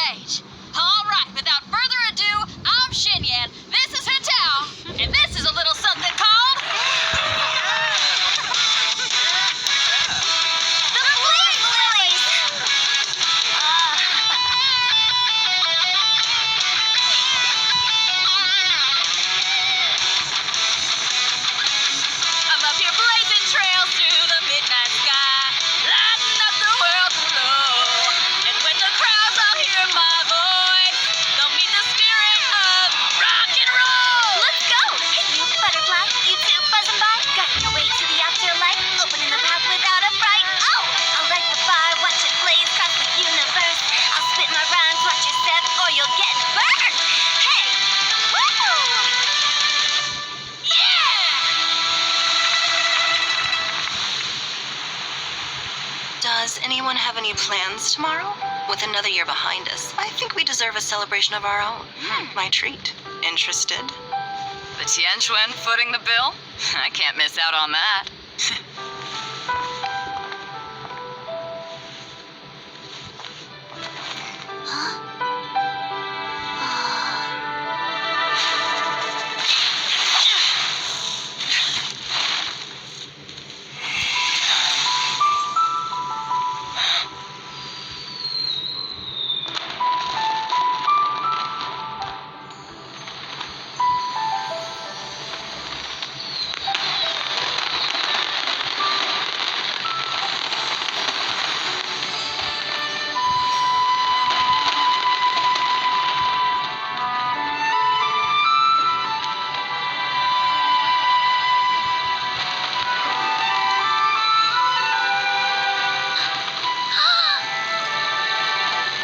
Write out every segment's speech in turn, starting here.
stage. All right, without further ado, I'm Shinyan. This is Hetao, and this is a little something called the Blaze Lilies. I'm up here blazing trails through the midnight sky, lighting up the world below. And when the crowds all hear my voice, they'll meet the spirit of rock and roll. Let's go! Hey, you butterfly, you two buzzing by, guiding your way to the afterlife, opening the path without a fright. Oh, I'll light the fire, watch it blaze across the universe. I'll spit my rhymes, watch your step, or you'll get burned. Hey, woo! Yeah! Does anyone have any plans tomorrow? With another year behind us, I think we deserve a celebration of our own. My treat. Interested? The Tianquan footing the bill? I can't miss out on that.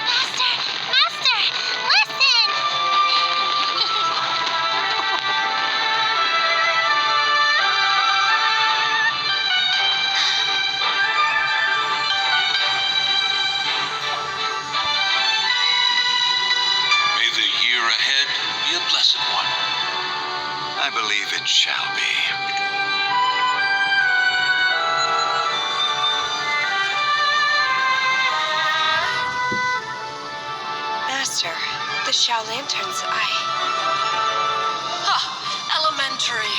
Master, listen! May the year ahead be a blessed one. I believe it shall be. Master, the Shao Lanterns, Elementary.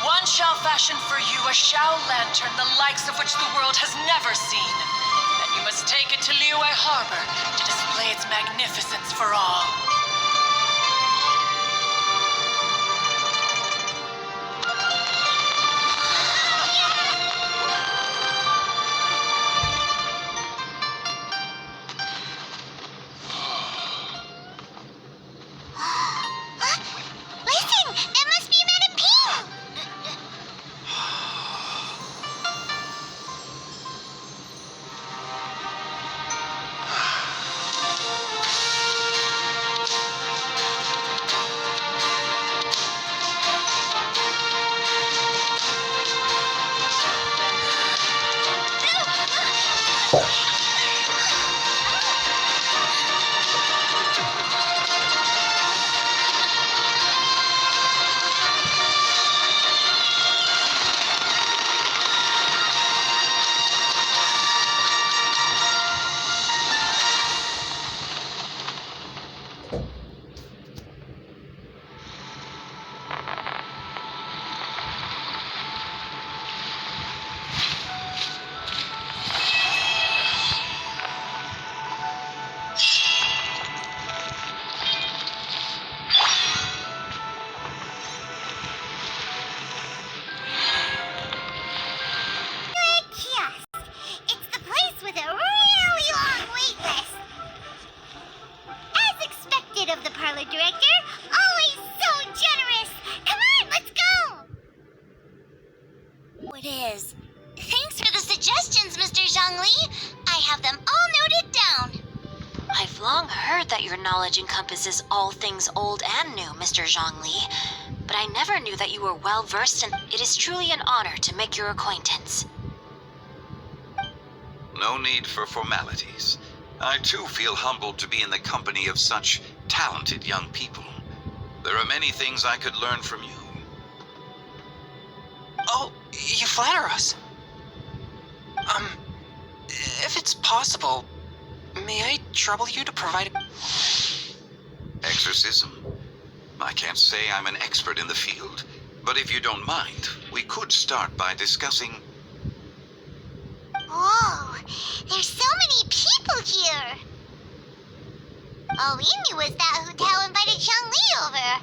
One shall fashion for you a Shao Lantern, the likes of which the world has never seen. And you must take it to Liyue Harbor to display its magnificence for all. Listen! That must be Madame Ping! It's the place with a really long wait list. As expected of the parlor director, always so generous. Come on, let's go. It is. Thanks for the suggestions, Mr. Zhongli. I have them all noted down. I've long heard that your knowledge encompasses all things old and new, Mr. Zhongli. But I never knew that you were well versed, and it is truly an honor to make your acquaintance. No need for formalities. I too feel humbled to be in the company of such talented young people. There are many things I could learn from you. Oh, you flatter us. If it's possible, may I trouble you to provide Exorcism? I can't say I'm an expert in the field, but if you don't mind, we could start by discussing... Whoa, there's so many people here. All we knew was that Hotel invited Zhongli over.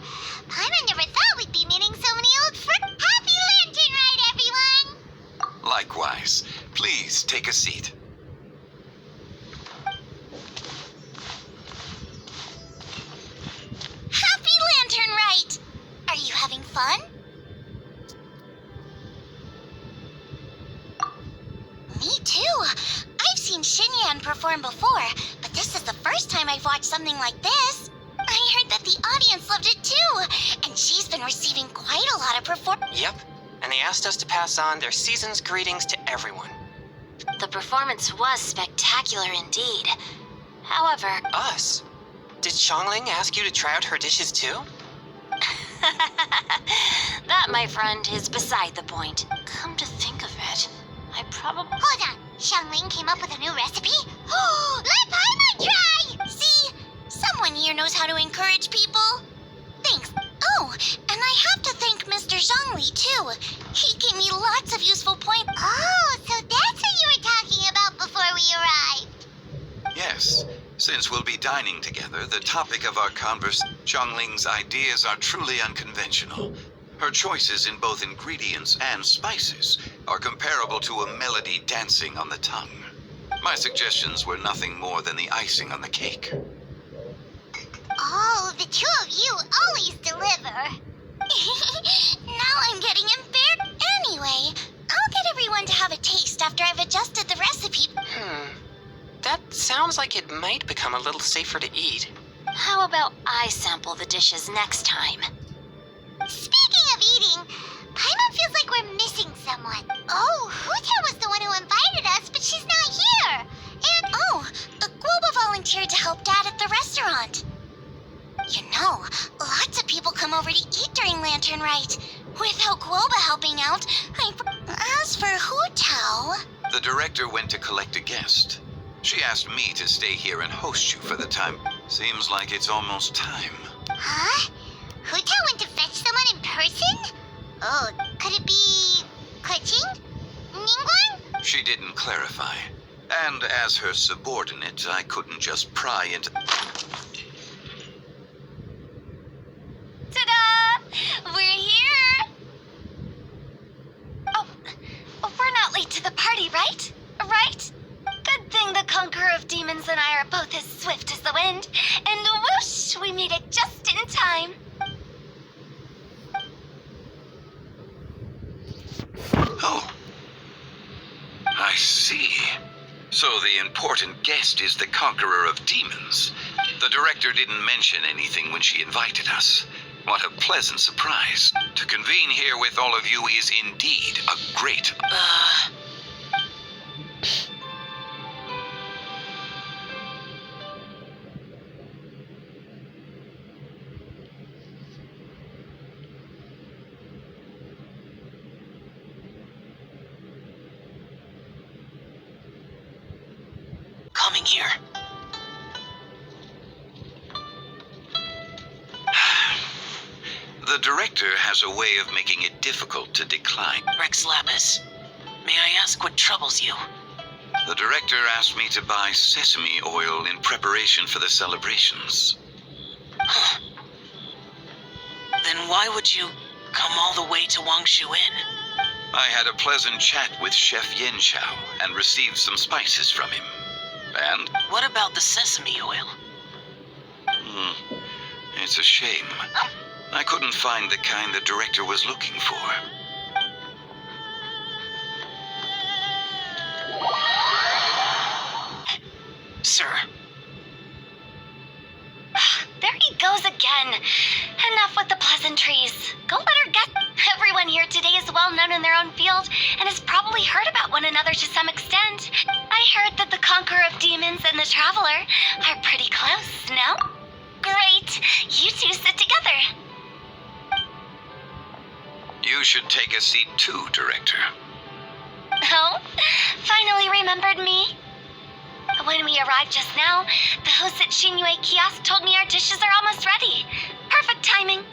Paimon never thought we'd be meeting so many old friends. Happy Lantern Ride, everyone! Likewise. Please take a seat. Happy Lantern Ride! Are you having fun? Me too. I've seen Xinyan perform before, but this is the first time I've watched something like this. I heard that the audience loved it too, and she's been receiving quite a lot of Yep, and they asked us to pass on their season's greetings to everyone. The performance was spectacular indeed. However, Us? Did Xiangling ask you to try out her dishes too? that, my friend, is beside the point. Come to think of it, I probably... Hold on, Xiangling came up with a new recipe? Oh, let Paimon try! See, someone here knows how to encourage people. Thanks. Oh, and I have to thank Mr. Zhongli too. He gave me lots of useful points. Oh, so that's what you were talking about before we arrived. Yes, since we'll be dining together, the topic of our Zhongling's ideas are truly unconventional. Her choices in both ingredients and spices are comparable to a melody dancing on the tongue. My suggestions were nothing more than the icing on the cake. Oh, the two of you always deliver. Now I'm getting embarrassed. Anyway, I'll get everyone to have a taste after I've adjusted the recipe. That sounds like it might become a little safer to eat. How about I sample the dishes next time? Speaking of eating, Paimon feels like we're missing someone. Oh, Huta was the one who invited us, but she's not here. And Guoba volunteered to help Dad at the restaurant. You know, lots of people come over to eat during Lantern Rite. Without Guoba helping out, As for Hutao... The director went to collect a guest. She asked me to stay here and host you for the time. Seems like it's almost time. Huh? Hutao went to fetch someone in person? Oh, could it be... Kuching? Ningguang? She didn't clarify. And as her subordinate, I couldn't just pry into... Ta-da! We're here! Oh, we're not late to the party, right? Right? Good thing the Conqueror of Demons and I are both as swift as the wind. And whoosh, we made it just in time. Oh. I see. So the important guest is the Conqueror of Demons. The director didn't mention anything when she invited us. What a pleasant surprise. To convene here with all of you is indeed a great... Coming here. The director has a way of making it difficult to decline. Rex Lapis, may I ask what troubles you? The director asked me to buy sesame oil in preparation for the celebrations. Huh. Then why would you come all the way to Wangshu Inn? I had a pleasant chat with Chef Yen Chao and received some spices from him. And? What about the sesame oil? It's a shame. I couldn't find the kind the director was looking for. Sir. There he goes again. Enough with the pleasantries. Go let her get. Everyone here today is well known in their own field and has probably heard about one another to some extent. I heard that the Conqueror of Demons and the Traveler are pretty close, no? Great. You two sit together. You should take a seat too, Director. Oh? Finally remembered me? When we arrived just now, the host at Shinyue Kiosk told me our dishes are almost ready. Perfect timing.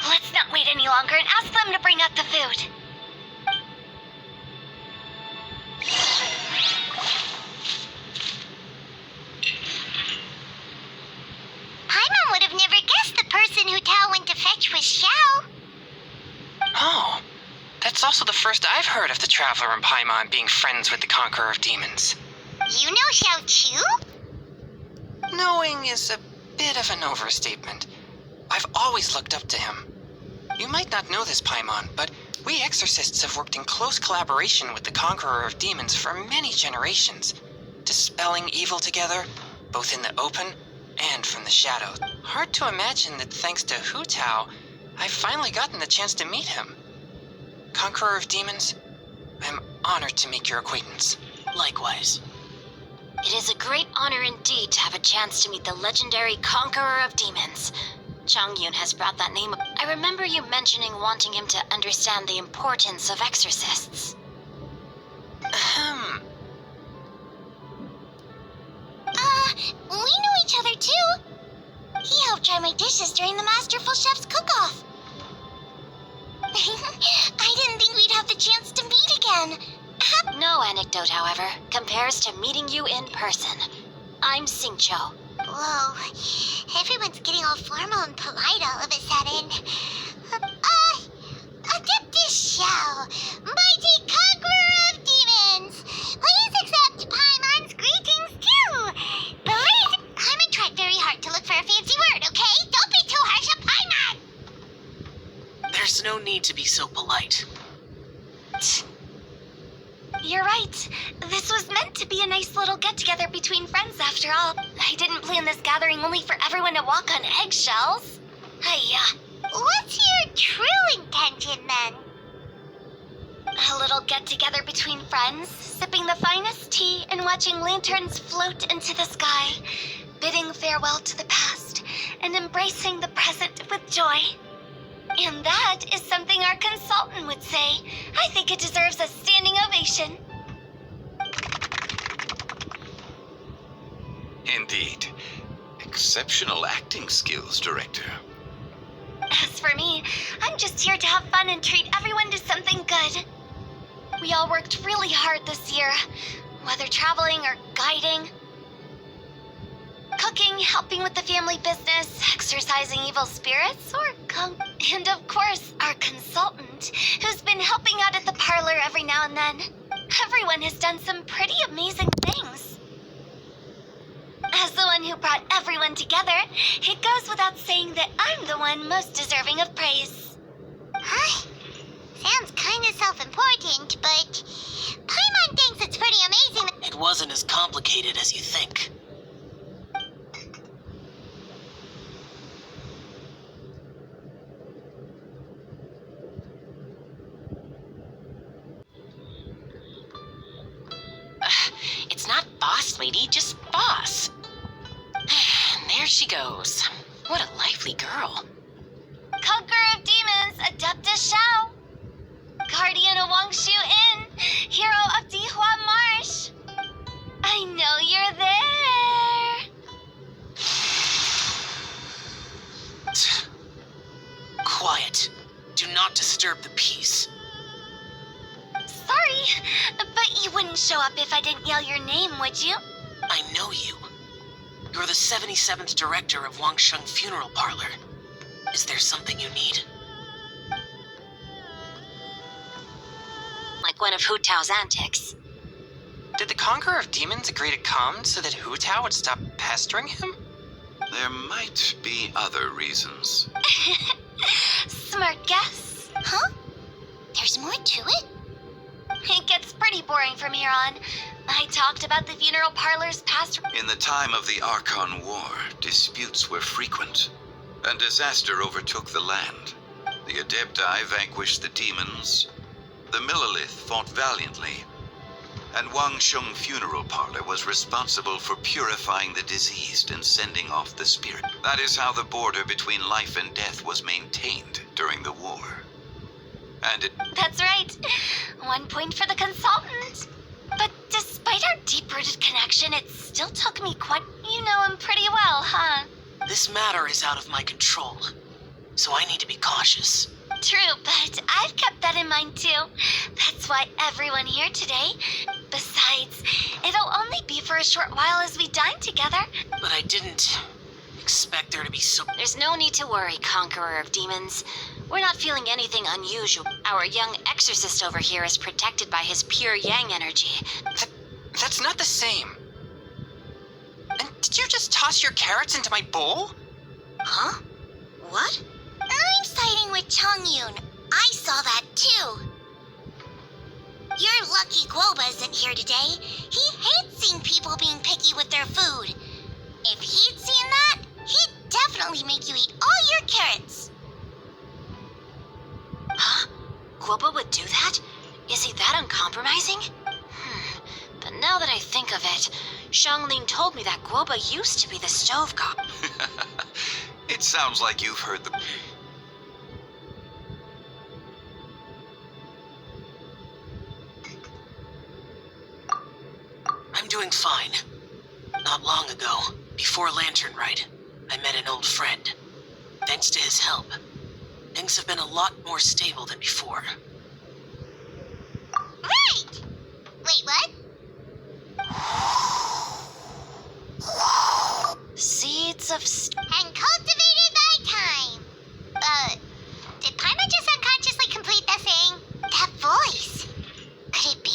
Let's not wait any longer and ask them to bring out the food. Paimon would have never guessed the person who Tao went to fetch was Xiao. Oh, that's also the first I've heard of the Traveler and Paimon being friends with the Conqueror of Demons. You know Xiao Chu? Knowing is a bit of an overstatement. I've always looked up to him. You might not know this, Paimon, but we exorcists have worked in close collaboration with the Conqueror of Demons for many generations, dispelling evil together, both in the open and from the shadows. Hard to imagine that thanks to Hu Tao, I've finally gotten the chance to meet him. Conqueror of Demons, I'm honored to make your acquaintance. Likewise. It is a great honor indeed to have a chance to meet the legendary Conqueror of Demons. Changyun has brought that name up. I remember you mentioning wanting him to understand the importance of exorcists. Ahem. We know each other too. He helped try my dishes during the Masterful Chef's cook-off. I didn't think we'd have the chance to meet again. No anecdote, however, compares to meeting you in person. I'm Singcho. Whoa, everyone's getting all formal and polite all of a sudden. Adeptus Xiao, mighty conqueror of demons, please accept Paimon's greetings too. Please, Paimon tried very hard to look for a fancy word, okay? Don't be too harsh on Paimon. There's no need to be so polite. You're right. This was meant to be a nice little get-together between friends after all. I didn't plan this gathering only for everyone to walk on eggshells. Hiya. What's your true intention then? A little get-together between friends, sipping the finest tea and watching lanterns float into the sky, bidding farewell to the past and embracing the present with joy. And that is something our consultant would say. I think it deserves a standing ovation. Indeed. Exceptional acting skills, Director. As for me, I'm just here to have fun and treat everyone to something good. We all worked really hard this year, whether traveling or guiding, cooking, helping with the family business, exorcising evil spirits, or and of course, our consultant, who's been helping out at the parlor every now and then. Everyone has done some pretty amazing things. As the one who brought everyone together, it goes without saying that I'm the one most deserving of praise. Huh? Sounds kind of self-important, but Paimon thinks it's pretty amazing. It wasn't as complicated as you think. It's not boss lady, just boss. There she goes. What a lively girl. Conqueror of Demons, Adeptus Xiao. Guardian of Wangshu Inn, hero of Dihua Marsh. I know you're there. Quiet. Do not disturb the peace. Sorry, but you wouldn't show up if I didn't yell your name, would you? I know you. You're the 77th director of Wangsheng Funeral Parlor. Is there something you need? Like one of Hu Tao's antics. Did the Conqueror of Demons agree to come so that Hu Tao would stop pestering him? There might be other reasons. Smart guess. Huh? There's more to it? It gets pretty boring from here on. I talked about the funeral parlor's past. In the time of the Archon War, disputes were frequent, and disaster overtook the land. The Adepti vanquished the demons, the Millilith fought valiantly, and Wangsheng Funeral Parlor was responsible for purifying the diseased and sending off the spirit. That is how the border between life and death was maintained during the war. And it... That's right. 1 point for the consultant. But despite our deep-rooted connection, it still took me quite... You know him pretty well, huh? This matter is out of my control, so I need to be cautious. True, but I've kept that in mind too. That's why everyone here today. Besides, it'll only be for a short while as we dine together. But I didn't expect there to be so... There's no need to worry, Conqueror of Demons. We're not feeling anything unusual. Our young exorcist over here is protected by his pure yang energy. That's not the same. And did you just toss your carrots into my bowl? Huh? What? I'm siding with Chongyun. I saw that too. You're lucky Guoba isn't here today. He hates seeing people being picky with their food. If he'd seen that, he'd definitely make you eat all your carrots. Huh? Guoba would do that? Is he that uncompromising? But now that I think of it, Xiangling told me that Guoba used to be the stove god. It sounds like you've heard the... I'm doing fine. Not long ago, before Lantern Rite, I met an old friend. Thanks to his help, things have been a lot more stable than before. Right! Wait, what? Seeds of... And cultivated by time. Did Paimon just unconsciously complete the thing? That voice. Could it be?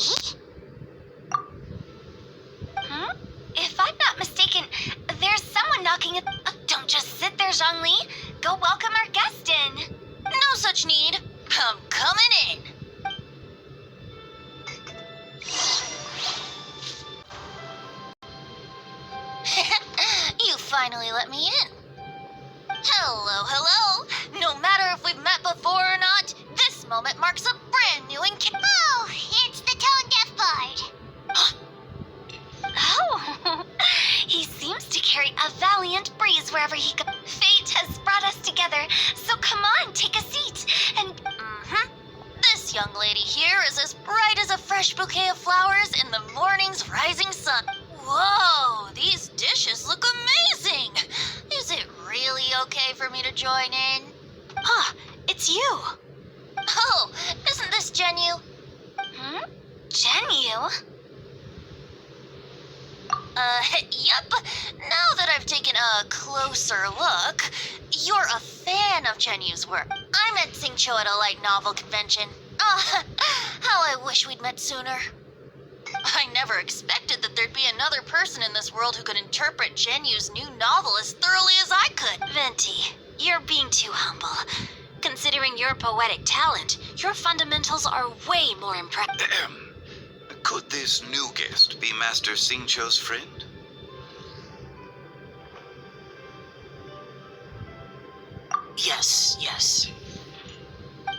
If I'm not mistaken, there's someone knocking at... don't just sit there, Zhongli. Go welcome our guest in. No such need. I'm coming in. You finally let me in. Hello, hello. No matter if we've met before or not, this moment marks a brand new encounter. Oh, it's the Tone Deaf Bard. Oh, he seems to carry a valiant breeze wherever he goes. Fate has brought us together, so come on, take a seat. And, this young lady here is as bright as a fresh bouquet of flowers in the morning's rising sun. Whoa, these dishes look amazing. Is it really okay for me to join in? Ah, it's you. Oh, isn't this Genyu? Genyu? Yep. Now that I've taken a closer look, you're a fan of Genyu's work. I met Xingqiu at a light novel convention. Ah, how I wish we'd met sooner. I never expected that there'd be another person in this world who could interpret Genyu's new novel as thoroughly as I could. Venti, you're being too humble. Considering your poetic talent, your fundamentals are way more impressive. Could this new guest be Master Xingqiu's friend? Yes.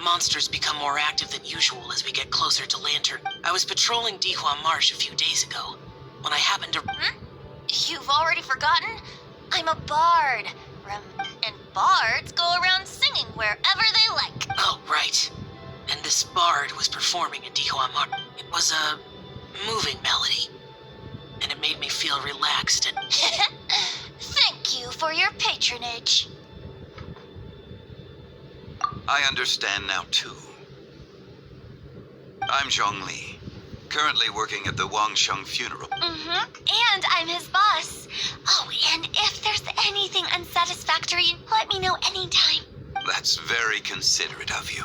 Monsters become more active than usual as we get closer to Lantern. I was patrolling Dihua Marsh a few days ago, when I happened to... You've already forgotten? I'm a bard. And bards go around singing wherever they like. Oh, right. And this bard was performing in Dihua Marsh. It was a moving melody, and it made me feel relaxed and... Thank you for your patronage. I understand now, too. I'm Zhongli, currently working at the Wangsheng funeral. And I'm his boss. Oh, and if there's anything unsatisfactory, let me know anytime. That's very considerate of you.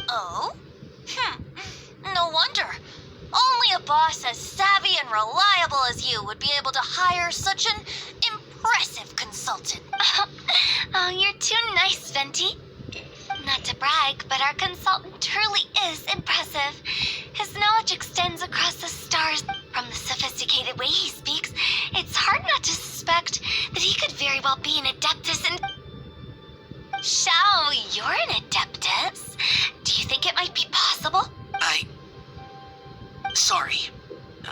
Oh? No wonder. Only a boss as savvy and reliable as you would be able to hire such an impressive consultant. Oh, you're too nice, Venti. Not to brag, but our consultant truly is impressive. His knowledge extends across the stars. From the sophisticated way he speaks, it's hard not to suspect that he could very well be an adeptus in... Shao, you're an adeptus. Do you think it might be possible? Sorry.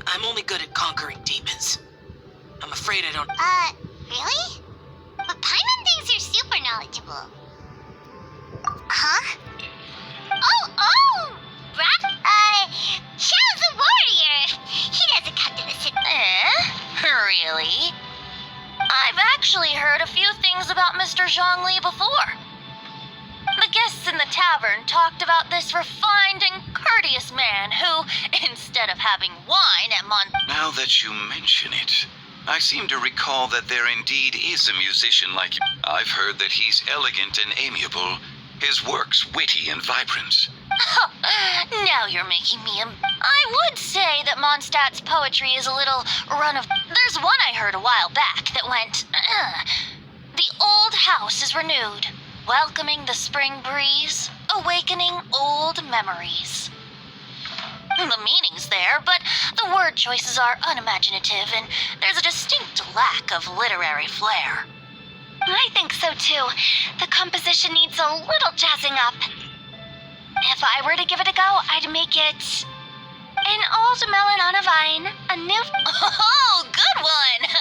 I'm only good at conquering demons. I'm afraid I don't... Really? But Paimon thinks you're super knowledgeable. Huh? Oh! Shao's a warrior! and courteous man who, instead of having wine at Now that you mention it, I seem to recall that there indeed is a musician like you. I've heard that he's elegant and amiable, his works witty and vibrant. Now you're making me I would say that Mondstadt's poetry is a little run of... There's one I heard a while back that went, The old house is renewed, welcoming the spring breeze, awakening old memories. The meaning's there, but the word choices are unimaginative, and there's a distinct lack of literary flair. I think so too. The composition needs a little jazzing up. If I were to give it a go, I'd make it an old melon on a vine, a new... Oh, good one!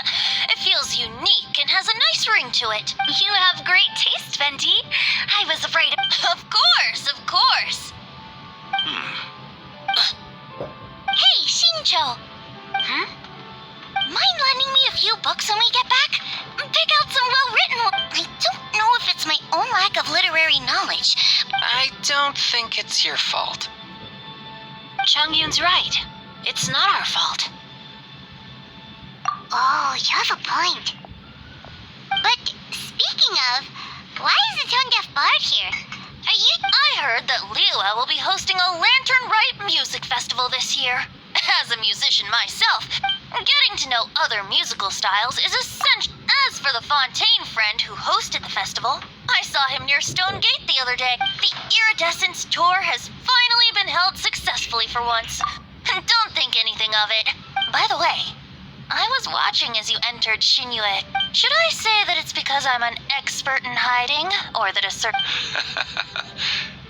It feels unique and has a nice ring to it. You have great taste, Venti. I was afraid... Of course, of course. Hey, Shincho! Mind lending me a few books when we get back? Pick out some well-written ones. I don't know if it's my own lack of literary knowledge. I don't think it's your fault. Changyun's right. It's not our fault. Oh, you have a point. But speaking of, why is the tone-deaf bard here? I heard that Liyue will be hosting a Lantern Rite music festival this year. As a musician myself, getting to know other musical styles is essential. As for the Fontaine friend who hosted the festival, I saw him near Stone Gate the other day. The Iridescence tour has finally been held successfully for once. Don't think anything of it. By the way, I was watching as you entered Shinue. Should I say that it's because I'm an expert in hiding, or that a certain...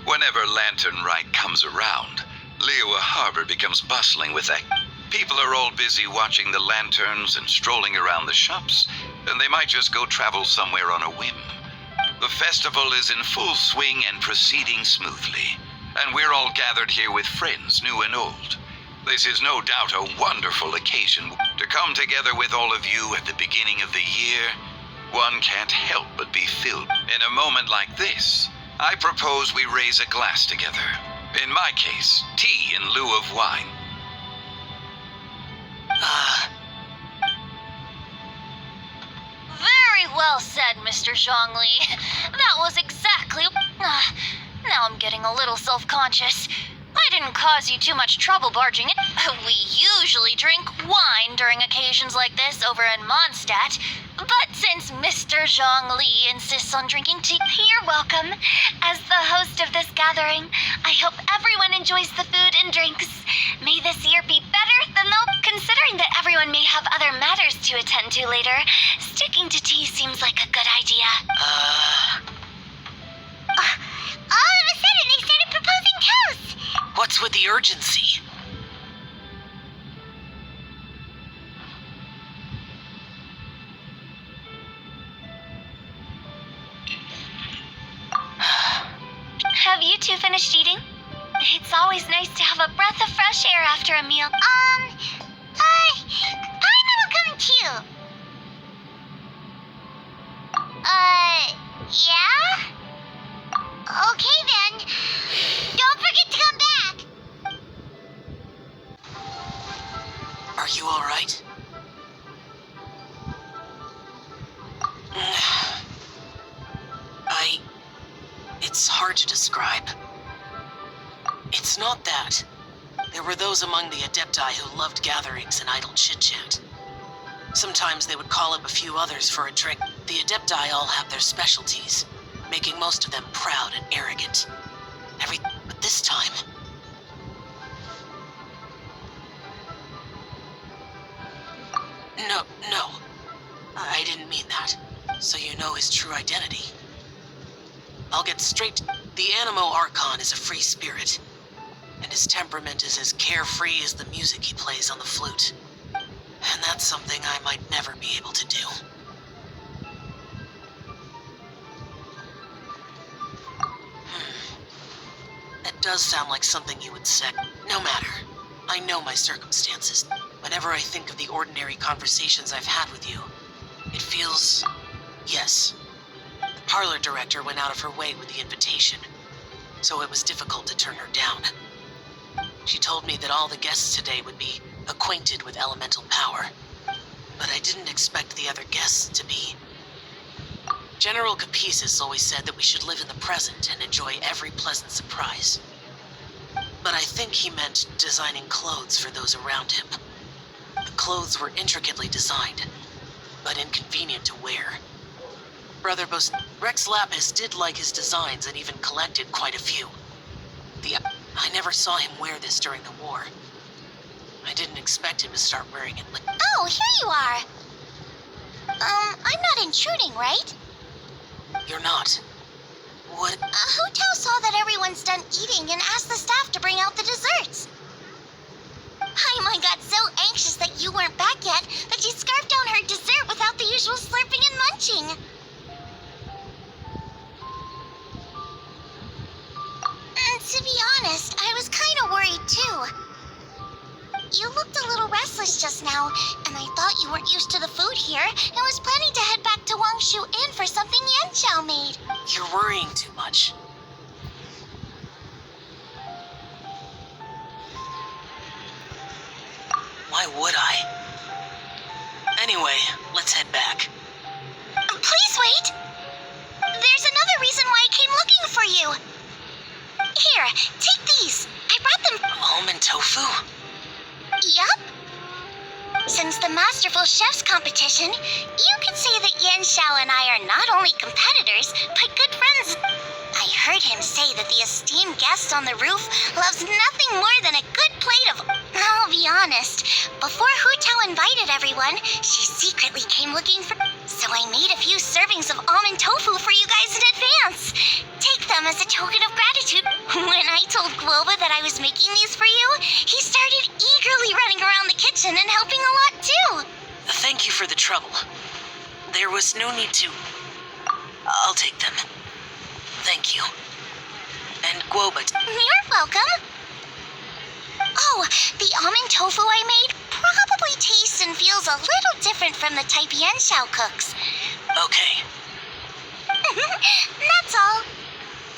Whenever Lantern Rite comes around, Liyue Harbor becomes bustling with that. People are all busy watching the lanterns and strolling around the shops, and they might just go travel somewhere on a whim. The festival is in full swing and proceeding smoothly, and we're all gathered here with friends, new and old. This is no doubt a wonderful occasion to come together with all of you at the beginning of the year. One can't help but be filled. In a moment like this, I propose we raise a glass together. In my case, tea in lieu of wine. Very well said, Mr. Zhongli. That was exactly... now I'm getting a little self-conscious. I didn't cause you too much trouble barging in. We usually drink wine during occasions like this over in Mondstadt, but since Mr. Zhongli insists on drinking tea... You're welcome. As the host of this gathering, I hope everyone enjoys the food and drinks. May this year be better than the... Considering that everyone may have other matters to attend to later, sticking to tea seems like a good idea. All of a sudden, they started proposing toasts. What's with the urgency? Have you two finished eating? It's always nice to have a breath of fresh air after a meal. Paimon will come too. Yeah? Okay then. Don't forget to come back. Are you all right? It's hard to describe. It's not that. There were those among the Adepti who loved gatherings and idle chit-chat. Sometimes they would call up a few others for a drink. The Adepti all have their specialties, making most of them proud and arrogant. But this time... No. I didn't mean that. So you know his true identity. I'll get straight... The Animo Archon is a free spirit, and his temperament is as carefree as the music he plays on the flute. And that's something I might never be able to do. That does sound like something you would say. No matter. I know my circumstances. Whenever I think of the ordinary conversations I've had with you, it feels... Yes. The parlor director went out of her way with the invitation, so it was difficult to turn her down. She told me that all the guests today would be acquainted with elemental power. But I didn't expect the other guests to be. General Capices always said that we should live in the present and enjoy every pleasant surprise. But I think he meant designing clothes for those around him. The clothes were intricately designed, but inconvenient to wear. Brother Rex Lapis did like his designs and even collected quite a few. I never saw him wear this during the war. I didn't expect him to start wearing it. Oh, here you are. I'm not intruding, right? You're not. What? Hu Tao saw that everyone's done eating and asked the staff to bring out the desserts. Paimon got so anxious that you weren't back yet that she scarfed down her dessert without the usual slurping and munching. And to be honest, I was kind of worried too. You looked a little restless just now, and I thought you weren't used to the food here and was planning to head back to Wangshu Inn for something Yanchao made. You're worrying too much. Why would I? Anyway, let's head back. Please wait! There's another reason why I came looking for you. Here, take these. I brought them. Almond tofu? Yup. Since the Masterful Chef's competition, you could say that Yan Xiao and I are not only competitors, but good friends. I heard him say that the esteemed guest on the roof loves nothing more than a good plate of... I'll be honest, before Hu Tao invited everyone, she secretly came looking for... So I made a few servings of almond tofu for you guys in advance. Take them as a token of gratitude. When I told Guoba that I was making these for you, he started eagerly running around the kitchen and helping a lot too. Thank you for the trouble. There was no need to... I'll take them. Thank you. And Guoba... You're welcome. Oh, the almond tofu I made probably tastes and feels a little different from the type Yanxiao cooks. Okay. That's all.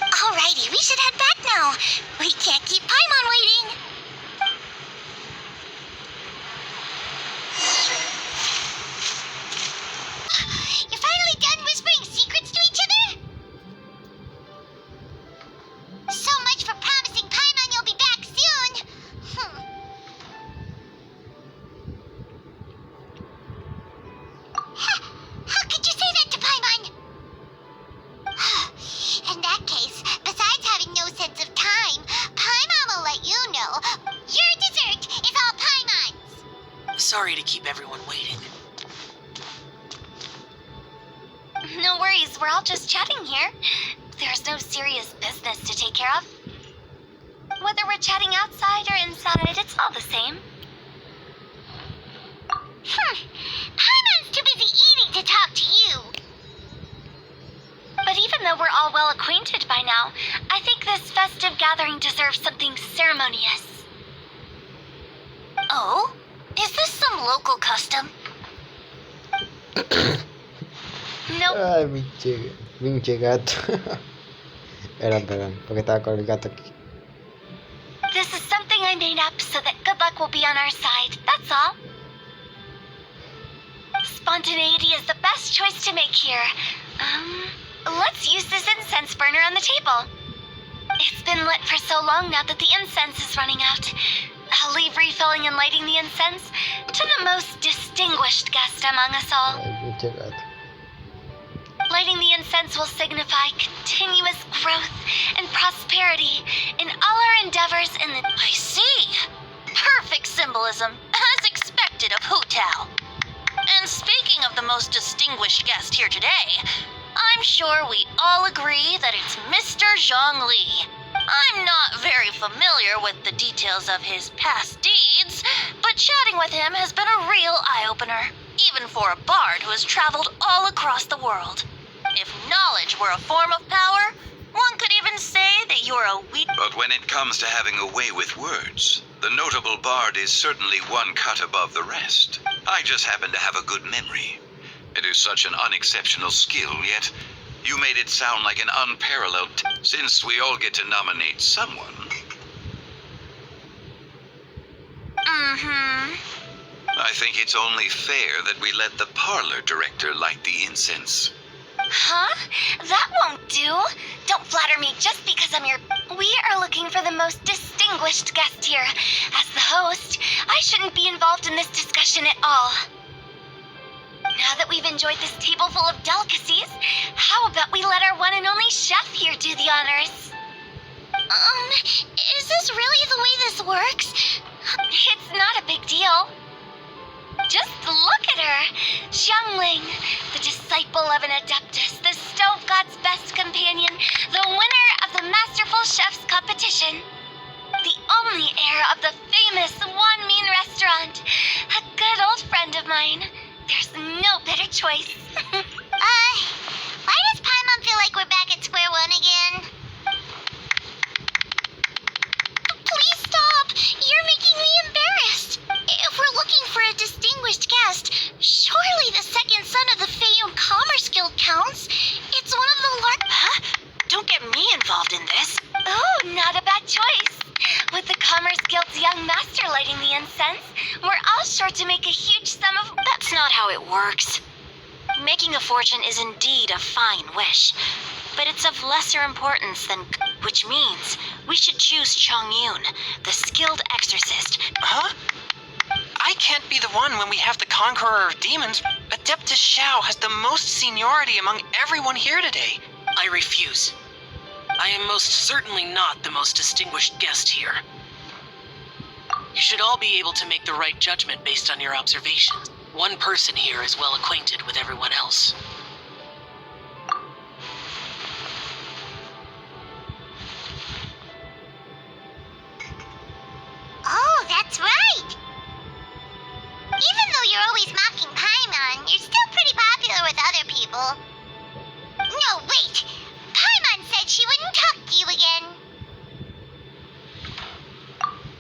Alrighty, we should head back now. We can't keep Paimon waiting. You're finally done whispering secrets to each other? So much for promising Paimon you'll be back soon. How could you say that to Paimon? In that case, besides having no sense of time, Paimon will let you know your dessert is all Paimon's. Sorry to keep everyone waiting. No worries, we're all just chatting here. There's no serious business to take care of. Whether we're chatting outside or inside, it's all the same. Paimon's too busy eating to talk to you. But even though we're all well acquainted by now, I think this festive gathering deserves something ceremonious. Oh? Is this some local custom? Nope. Ay, pinche gato. Perdón, porque estaba con el gato aquí. This is something I made up so that good luck will be on our side, that's all. Spontaneity is the best choice to make here. Let's use this incense burner on the table. It's been lit for so long now that the incense is running out. I'll leave refilling and lighting the incense to the most distinguished guest among us all. Ay, pinche gato. Lighting the incense will signify continuous growth and prosperity in all our endeavors in the... I see. Perfect symbolism, as expected of Hu Tao. And speaking of the most distinguished guest here today, I'm sure we all agree that it's Mr. Zhang Li. I'm not very familiar with the details of his past deeds, but chatting with him has been a real eye-opener, even for a bard who has traveled all across the world. If knowledge were a form of power, one could even say that you're a weak... But when it comes to having a way with words, the notable bard is certainly one cut above the rest. I just happen to have a good memory. It is such an unexceptional skill, yet you made it sound like an unparalleled... Since we all get to nominate someone... Mm-hmm. I think it's only fair that we let the parlor director light the incense. Huh? That won't do. Don't flatter me just because I'm your... We are looking for the most distinguished guest here. As the host, I shouldn't be involved in this discussion at all. Now that we've enjoyed this table full of delicacies, how about we let our one and only chef here do the honors? Is this really the way this works? It's not a big deal. Just look at her, Xiangling, the disciple of an adeptus, the stove god's best companion, the winner of the Masterful Chef's competition, the only heir of the famous One Mean restaurant, a good old friend of mine. There's no better choice. Why does Paimon feel like we're back at square one again? Please stop! You're making me embarrassed. If we're looking for a distinguished guest, surely the second son of the Feiyun Commerce Guild counts. It's one of the Huh? Don't get me involved in this. Oh, not a bad choice. With the Commerce Guild's young master lighting the incense, we're all sure to make a huge sum of... That's not how it works. Making a fortune is indeed a fine wish, but it's of lesser importance than... Which means we should choose Chongyun, the skilled exorcist. Huh? I can't be the one when we have the Conqueror of Demons. Adeptus Xiao has the most seniority among everyone here today. I refuse. I am most certainly not the most distinguished guest here. You should all be able to make the right judgment based on your observations. One person here is well acquainted with everyone else. Oh, that's right! Even though you're always mocking Paimon, you're still pretty popular with other people. No, wait! Paimon said she wouldn't talk to you again.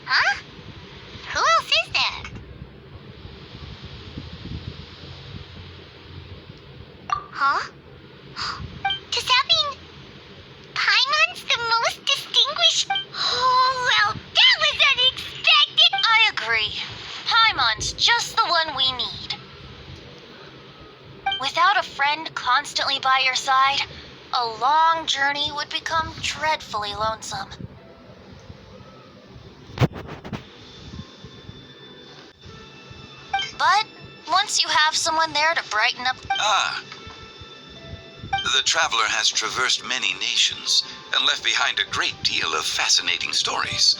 Huh? Who else is there? Huh? Does that mean Paimon's the most distinguished? Oh, well, that was unexpected! I agree. Paimon's just the one we need. Without a friend constantly by your side, a long journey would become dreadfully lonesome. But once you have someone there to brighten up... Ah. The traveler has traversed many nations and left behind a great deal of fascinating stories.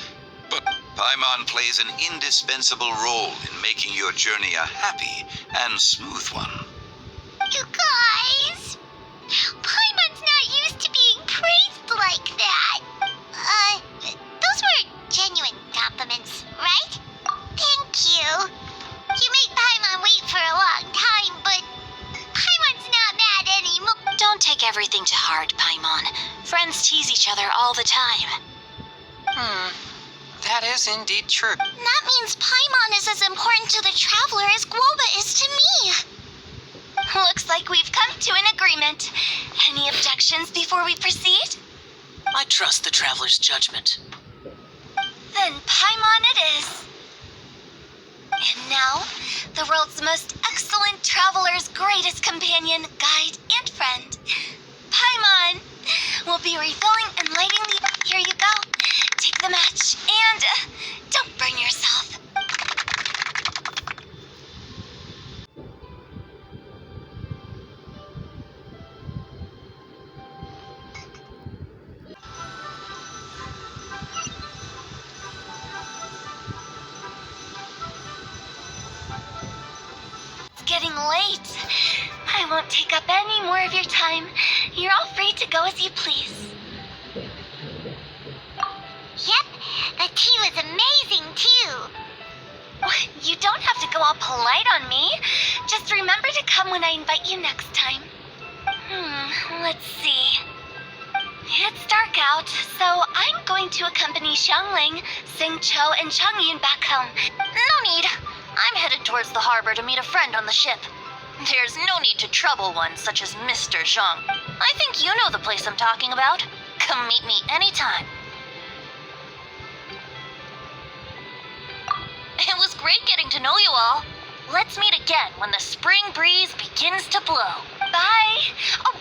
But Paimon plays an indispensable role in making your journey a happy and smooth one. You guys! Paimon's not used to being praised like that. Those were genuine compliments, right? Thank you. You made Paimon wait for a long time, but Paimon's not mad anymore. Don't take everything to heart, Paimon. Friends tease each other all the time. That is indeed true. That means Paimon is as important to the traveler as Guoba is to me. Looks like we've come to an agreement. Any objections before we proceed? I trust the traveler's judgment. Then Paimon it is. And now, the world's most excellent traveler's greatest companion, guide, and friend, Paimon, will be refilling and lighting the... Here you go. Take the match, and don't burn yourself. Getting late. I won't take up any more of your time. You're all free to go as you please. Yep, the tea was amazing too. You don't have to go all polite on me. Just remember to come when I invite you next time. Let's see. It's dark out, so I'm going to accompany Xiangling, Xingqiu, and Chongyun back home. No need. I'm headed towards the harbor to meet a friend on the ship. There's no need to trouble one such as Mr. Zhang. I think you know the place I'm talking about. Come meet me anytime. It was great getting to know you all. Let's meet again when the spring breeze begins to blow. Bye. Oh,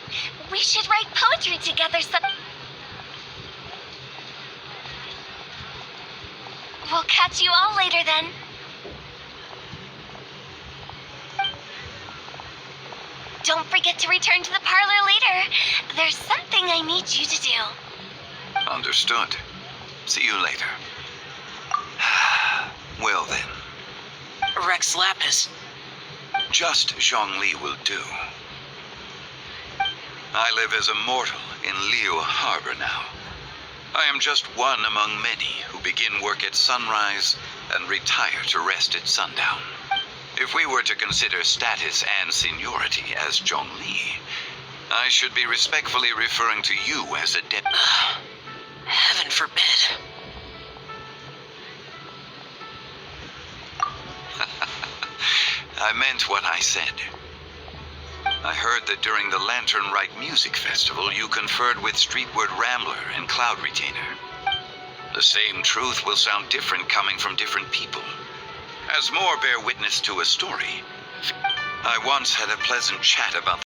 we should write poetry together We'll catch you all later then. Don't forget to return to the parlor later. There's something I need you to do. Understood. See you later. Well then, Rex Lapis. just Zhongli will do. I live as a mortal in Liu Harbor now. I am just one among many who begin work at sunrise and retire to rest at sundown. If we were to consider status and seniority as Zhongli, I should be respectfully referring to you as a Heaven forbid. I meant what I said. I heard that during the Lantern Rite Music Festival, you conferred with Streetward Rambler and Cloud Retainer. The same truth will sound different coming from different people, as more bear witness to a story. I once had a pleasant chat about the